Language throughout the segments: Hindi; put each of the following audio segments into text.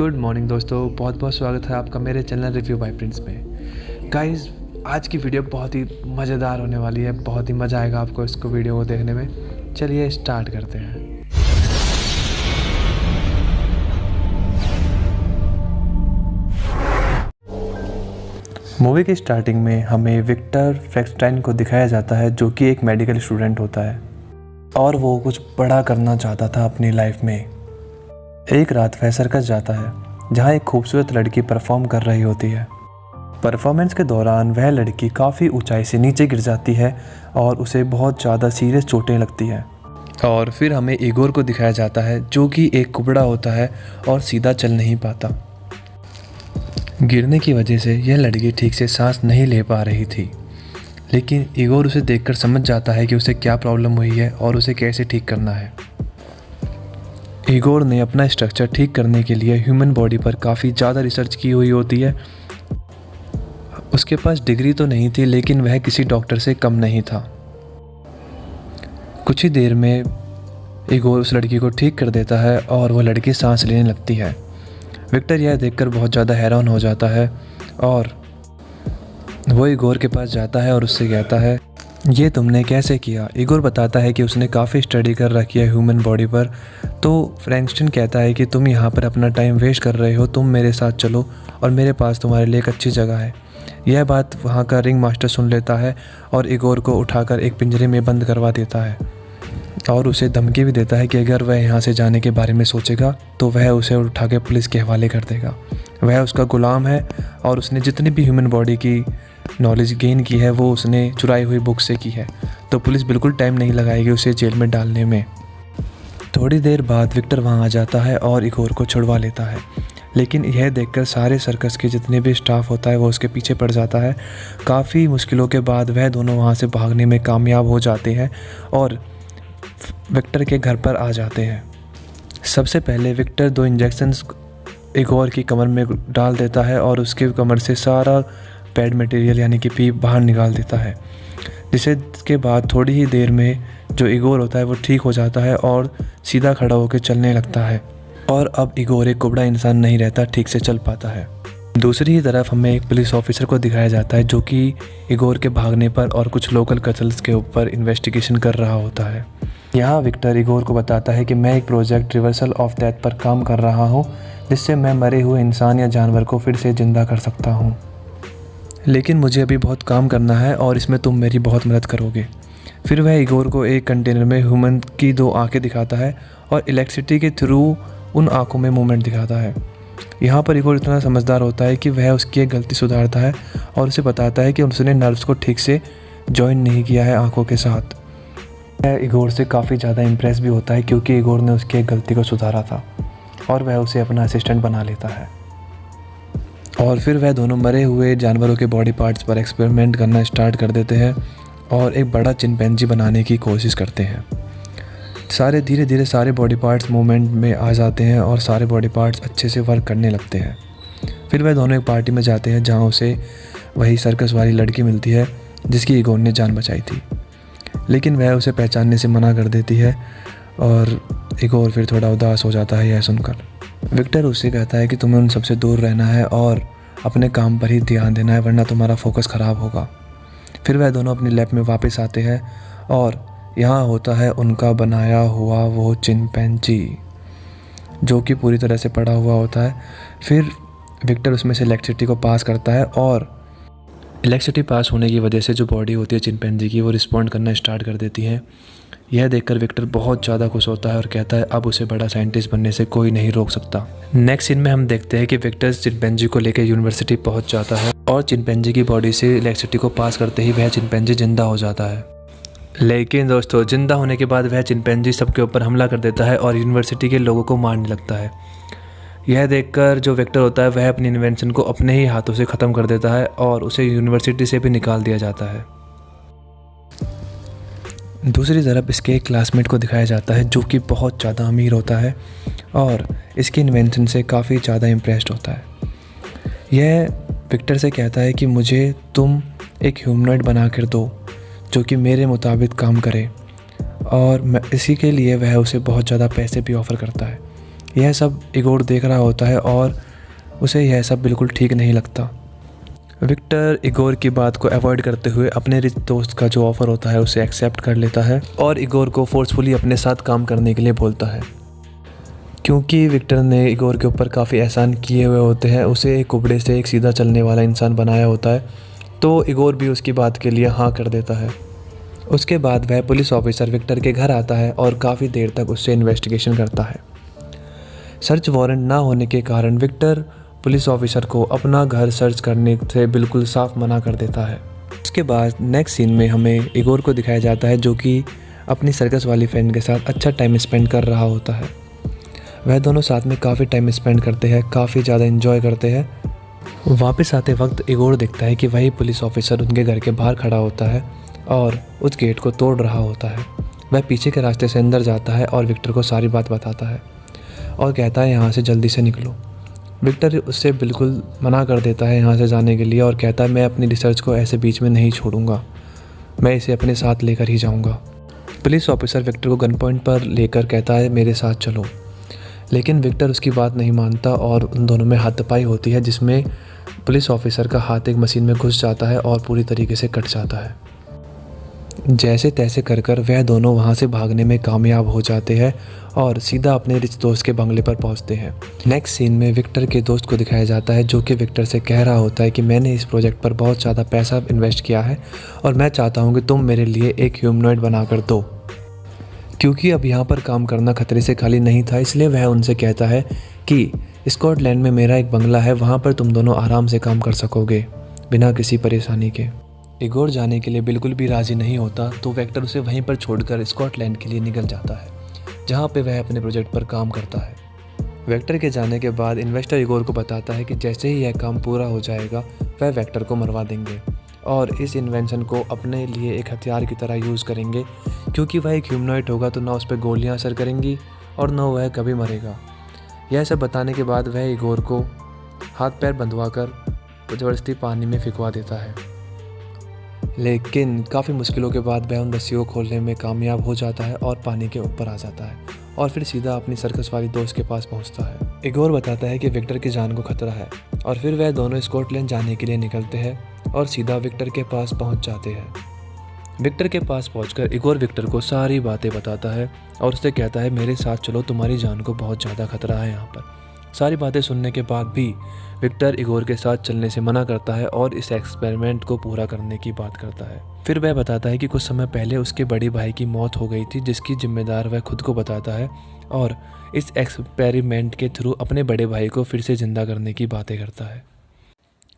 गुड मॉर्निंग दोस्तों, बहुत बहुत स्वागत है आपका मेरे चैनल रिव्यू बाय प्रिंस में। गाइस, आज की वीडियो बहुत ही मज़ेदार होने वाली है। बहुत ही मज़ा आएगा आपको इसको वीडियो को देखने में। चलिए स्टार्ट करते हैं। मूवी की स्टार्टिंग में हमें विक्टर फ्रैंकस्टाइन को दिखाया जाता है, जो कि एक मेडिकल स्टूडेंट होता है और वो कुछ बड़ा करना चाहता था अपनी लाइफ में। एक रात वह सर्कस जाता है, जहाँ एक खूबसूरत लड़की परफॉर्म कर रही होती है। परफॉर्मेंस के दौरान वह लड़की काफ़ी ऊंचाई से नीचे गिर जाती है और उसे बहुत ज़्यादा सीरियस चोटें लगती हैं। और फिर हमें इगोर को दिखाया जाता है, जो कि एक कुबड़ा होता है और सीधा चल नहीं पाता। गिरने की वजह से यह लड़की ठीक से सांस नहीं ले पा रही थी, लेकिन इगोर उसे देखकर समझ जाता है कि उसे क्या प्रॉब्लम हुई है और उसे कैसे ठीक करना है। इगोर ने अपना स्ट्रक्चर ठीक करने के लिए ह्यूमन बॉडी पर काफ़ी ज़्यादा रिसर्च की हुई होती है। उसके पास डिग्री तो नहीं थी, लेकिन वह किसी डॉक्टर से कम नहीं था। कुछ ही देर में इगोर उस लड़की को ठीक कर देता है और वह लड़की सांस लेने लगती है। विक्टर यह देखकर बहुत ज़्यादा हैरान हो जाता है और वो इगोर के पास जाता है और उससे कहता है, ये तुमने कैसे किया? इगोर बताता है कि उसने काफ़ी स्टडी कर रखी है ह्यूमन बॉडी पर। तो फ्रैंकस्टाइन कहता है कि तुम यहाँ पर अपना टाइम वेस्ट कर रहे हो, तुम मेरे साथ चलो और मेरे पास तुम्हारे लिए एक अच्छी जगह है। यह बात वहाँ का रिंग मास्टर सुन लेता है और इगोर को उठाकर एक पिंजरे में बंद करवा देता है और उसे धमकी भी देता है कि अगर वह यहाँ से जाने के बारे में सोचेगा तो वह उसे उठा के पुलिस के हवाले कर देगा। वह उसका गुलाम है और उसने जितनी भी ह्यूमन बॉडी की नॉलेज गेन की है वो उसने चुराई हुई बुक से की है, तो पुलिस बिल्कुल टाइम नहीं लगाएगी उसे जेल में डालने में। थोड़ी देर बाद विक्टर वहाँ आ जाता है और इगोर को छुड़वा लेता है, लेकिन यह देखकर सारे सर्कस के जितने भी स्टाफ होता है वो उसके पीछे पड़ जाता है। काफ़ी मुश्किलों के बाद वह दोनों वहाँ से भागने में कामयाब हो जाते हैं और विक्टर के घर पर आ जाते हैं। सबसे पहले विक्टर 2 इंजेक्शंस इगोर की कमर में डाल देता है और उसके कमर से सारा पैड मटेरियल यानी कि पीप बाहर निकाल देता है, जिसके बाद थोड़ी ही देर में जो इगोर होता है वो ठीक हो जाता है और सीधा खड़ा होकर चलने लगता है। और अब इगोर एक कुबड़ा इंसान नहीं रहता, ठीक से चल पाता है। दूसरी ही तरफ हमें एक पुलिस ऑफिसर को दिखाया जाता है, जो कि इगोर के भागने पर और कुछ लोकल कत्ल्स के ऊपर इन्वेस्टिगेशन कर रहा होता है। यहाँ विक्टर इगोर को बताता है कि मैं एक प्रोजेक्ट रिवर्सल ऑफ डेथ पर काम कर रहा हूँ, जिससे मैं मरे हुए इंसान या जानवर को फिर से ज़िंदा कर सकता हूँ, लेकिन मुझे अभी बहुत काम करना है और इसमें तुम मेरी बहुत मदद करोगे। फिर वह इगोर को एक कंटेनर में ह्यूमन की 2 आंखें दिखाता है और इलेक्ट्रिसिटी के थ्रू उन आंखों में मूवमेंट दिखाता है। यहाँ पर इगोर इतना समझदार होता है कि वह उसकी एक गलती सुधारता है और उसे बताता है कि उसने नर्व्स को ठीक से जॉइन नहीं किया है आंखों के साथ। वह इगोर से काफ़ी ज़्यादा इम्प्रेस भी होता है, क्योंकि इगोर ने उसकी एक गलती को सुधारा था और वह उसे अपना असिस्टेंट बना लेता है। और फिर वह दोनों मरे हुए जानवरों के बॉडी पार्ट्स पर एक्सपेरिमेंट करना स्टार्ट कर देते हैं और एक बड़ा चिंपैंजी बनाने की कोशिश करते हैं। धीरे धीरे सारे बॉडी पार्ट्स मूवमेंट में आ जाते हैं और सारे बॉडी पार्ट्स अच्छे से वर्क करने लगते हैं। फिर वह दोनों एक पार्टी में जाते हैं, जहां उसे वही सर्कस वाली लड़की मिलती है जिसकी इगोर ने जान बचाई थी, लेकिन वह उसे पहचानने से मना कर देती है और इगोर फिर थोड़ा उदास हो जाता है यह सुनकर। विक्टर उससे कहता है कि तुम्हें उन सबसे दूर रहना है और अपने काम पर ही ध्यान देना है, वरना तुम्हारा फोकस ख़राब होगा। फिर वह दोनों अपनी लैब में वापस आते हैं और यहाँ होता है उनका बनाया हुआ वो चिंपैंजी, जो कि पूरी तरह से पड़ा हुआ होता है। फिर विक्टर उसमें से इलेक्ट्रिसिटी को पास करता है और इलेक्ट्रिसिटी पास होने की वजह से जो बॉडी होती है चिंपैंजी की वो रिस्पॉन्ड करना स्टार्ट कर देती है। यह देखकर विक्टर बहुत ज़्यादा खुश होता है और कहता है अब उसे बड़ा साइंटिस्ट बनने से कोई नहीं रोक सकता। नेक्स्ट सीन में हम देखते हैं कि विक्टर चिंपैंजी को लेकर यूनिवर्सिटी पहुंच जाता है और चिंपैंजी की बॉडी से इलेक्ट्रिसिटी को पास करते ही वह चिंपैंजी जिंदा हो जाता है। लेकिन दोस्तों, जिंदा होने के बाद वह चिंपैंजी सबके ऊपर हमला कर देता है और यूनिवर्सिटी के लोगों को मारने लगता है। यह देखकर जो विक्टर होता है वह अपनी इन्वेंशन को अपने ही हाथों से ख़त्म कर देता है और उसे यूनिवर्सिटी से भी निकाल दिया जाता है। दूसरी तरफ इसके एक क्लासमेट को दिखाया जाता है, जो कि बहुत ज़्यादा अमीर होता है और इसकी इन्वेंशन से काफ़ी ज़्यादा इम्प्रेस्ड होता है। यह विक्टर से कहता है कि मुझे तुम एक ह्यूमनॉइड बना कर दो जो कि मेरे मुताबिक काम करे, और इसी के लिए वह उसे बहुत ज़्यादा पैसे भी ऑफ़र करता है। यह सब इगोर देख रहा होता है और उसे यह सब बिल्कुल ठीक नहीं लगता। विक्टर इगोर की बात को अवॉइड करते हुए अपने रिच दोस्त का जो ऑफ़र होता है उसे एक्सेप्ट कर लेता है और इगोर को फोर्सफुली अपने साथ काम करने के लिए बोलता है। क्योंकि विक्टर ने इगोर के ऊपर काफ़ी एहसान किए हुए होते हैं, उसे एक कुबड़े से एक सीधा चलने वाला इंसान बनाया होता है, तो इगोर भी उसकी बात के लिए हाँ कर देता है। उसके बाद वह पुलिस ऑफिसर विक्टर के घर आता है और काफ़ी देर तक उससे इन्वेस्टिगेशन करता है। सर्च वारंट ना होने के कारण विक्टर पुलिस ऑफिसर को अपना घर सर्च करने से बिल्कुल साफ मना कर देता है। उसके बाद नेक्स्ट सीन में हमें इगोर को दिखाया जाता है जो कि अपनी सर्कस वाली फ्रेंड के साथ अच्छा टाइम स्पेंड कर रहा होता है। वह दोनों साथ में काफ़ी टाइम स्पेंड करते हैं, काफ़ी ज़्यादा एंजॉय करते हैं। वापस आते वक्त इगोर देखता है कि वही पुलिस ऑफिसर उनके घर के बाहर खड़ा होता है और उस गेट को तोड़ रहा होता है। वह पीछे के रास्ते से अंदर जाता है और विक्टर को सारी बात बताता है और कहता है यहाँ से जल्दी से निकलो। विक्टर उससे बिल्कुल मना कर देता है यहाँ से जाने के लिए और कहता है मैं अपनी रिसर्च को ऐसे बीच में नहीं छोड़ूंगा, मैं इसे अपने साथ लेकर ही जाऊंगा। पुलिस ऑफिसर विक्टर को गन पॉइंट पर लेकर कहता है मेरे साथ चलो, लेकिन विक्टर उसकी बात नहीं मानता और उन दोनों में हाथापाई होती है जिसमें पुलिस ऑफिसर का हाथ एक मशीन में घुस जाता है और पूरी तरीके से कट जाता है। जैसे तैसे कर वह दोनों वहाँ से भागने में कामयाब हो जाते हैं और सीधा अपने रिच दोस्त के बंगले पर पहुँचते हैं। नेक्स्ट सीन में विक्टर के दोस्त को दिखाया जाता है जो कि विक्टर से कह रहा होता है कि मैंने इस प्रोजेक्ट पर बहुत ज़्यादा पैसा इन्वेस्ट किया है और मैं चाहता हूँ कि तुम मेरे लिए एक ह्यूमनॉइड बना कर दो। क्योंकि अब यहाँ पर काम करना खतरे से खाली नहीं था, इसलिए वह उनसे कहता है कि स्कॉटलैंड में मेरा एक बंगला है, वहाँ पर तुम दोनों आराम से काम कर सकोगे बिना किसी परेशानी के। इगोर जाने के लिए बिल्कुल भी राज़ी नहीं होता, तो वेक्टर उसे वहीं पर छोड़कर स्कॉटलैंड के लिए निकल जाता है जहाँ पे वह अपने प्रोजेक्ट पर काम करता है। वेक्टर के जाने के बाद इन्वेस्टर इगोर को बताता है कि जैसे ही यह काम पूरा हो जाएगा वह वेक्टर को मरवा देंगे और इस इन्वेंशन को अपने लिए एक हथियार की तरह यूज़ करेंगे, क्योंकि वह एक ह्यूमनॉइड होगा तो ना उस पर गोलियाँ असर करेंगी और ना वह कभी मरेगा। यह सब बताने के बाद वह इगोर को हाथ पैर बंधवा कर ज़बरदस्ती पानी में फिकवा देता है, लेकिन काफ़ी मुश्किलों के बाद वह उन रस्सियों को खोलने में कामयाब हो जाता है और पानी के ऊपर आ जाता है और फिर सीधा अपनी सर्कस वाली दोस्त के पास पहुंचता है। इगोर बताता है कि विक्टर की जान को खतरा है और फिर वह दोनों स्कॉटलैंड जाने के लिए निकलते हैं और सीधा विक्टर के पास पहुंच जाते हैं। विक्टर के पास पहुंचकर इगोर विक्टर को सारी बातें बताता है और उससे कहता है मेरे साथ चलो, तुम्हारी जान को बहुत ज़्यादा खतरा है यहाँ पर। सारी बातें सुनने के बाद भी विक्टर इगोर के साथ चलने से मना करता है और इस एक्सपेरिमेंट को पूरा करने की बात करता है। फिर वह बताता है कि कुछ समय पहले उसके बड़े भाई की मौत हो गई थी, जिसकी जिम्मेदार वह खुद को बताता है और इस एक्सपेरिमेंट के थ्रू अपने बड़े भाई को फिर से ज़िंदा करने की बातें करता है।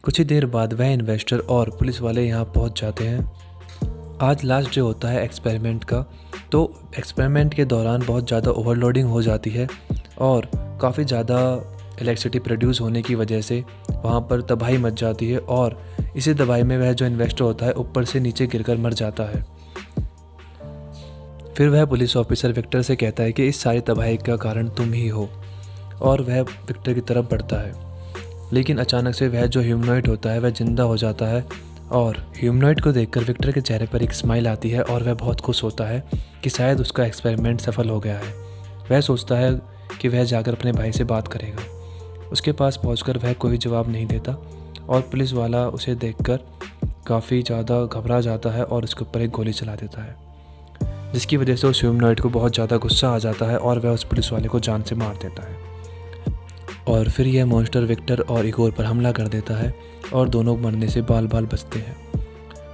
कुछ ही देर बाद वह इन्वेस्टर और पुलिस वाले यहाँ पहुँच जाते हैं। आज लास्ट डे होता है एक्सपेरिमेंट का, तो एक्सपेरिमेंट के दौरान बहुत ज़्यादा ओवरलोडिंग हो जाती है और काफ़ी ज़्यादा इलेक्ट्रिसिटी प्रोड्यूस होने की वजह से वहाँ पर तबाही मच जाती है और इसी तबाही में वह जो इन्वेस्टर होता है ऊपर से नीचे गिरकर मर जाता है। फिर वह पुलिस ऑफिसर विक्टर से कहता है कि इस सारी तबाही का कारण तुम ही हो और वह विक्टर की तरफ बढ़ता है, लेकिन अचानक से वह जो ह्यूमनॉइड होता है वह जिंदा हो जाता है और ह्यूमनॉइड को देखकर विक्टर के चेहरे पर एक स्माइल आती है और वह बहुत खुश होता है कि शायद उसका एक्सपेरिमेंट सफल हो गया है। वह सोचता है कि वह जाकर अपने भाई से बात करेगा। उसके पास पहुंचकर वह कोई जवाब नहीं देता और पुलिस वाला उसे देखकर काफ़ी ज़्यादा घबरा जाता है और उसके ऊपर एक गोली चला देता है, जिसकी वजह से उस ह्यूमनॉइड को बहुत ज़्यादा गुस्सा आ जाता है और वह उस पुलिस वाले को जान से मार देता है। और फिर यह मॉन्स्टर विक्टर और इगोर पर हमला कर देता है और दोनों मरने से बाल बाल बचते हैं।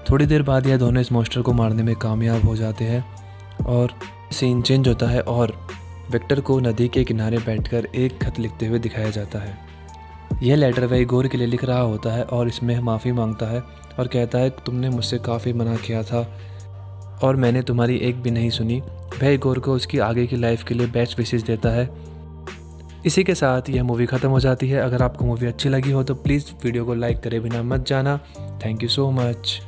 थोड़ी देर बाद यह दोनों इस मॉन्स्टर को मारने में कामयाब हो जाते हैं और सीन चेंज होता है और विक्टर को नदी के किनारे बैठकर एक खत लिखते हुए दिखाया जाता है। यह लेटर वह इगोर के लिए लिख रहा होता है और इसमें माफ़ी मांगता है और कहता है तुमने मुझसे काफ़ी मना किया था और मैंने तुम्हारी एक भी नहीं सुनी। वह इगोर को उसकी आगे की लाइफ के लिए बेस्ट विशेस देता है। इसी के साथ यह मूवी ख़त्म हो जाती है। अगर आपको मूवी अच्छी लगी हो तो प्लीज़ वीडियो को लाइक करे बिना मत जाना। Thank you so much.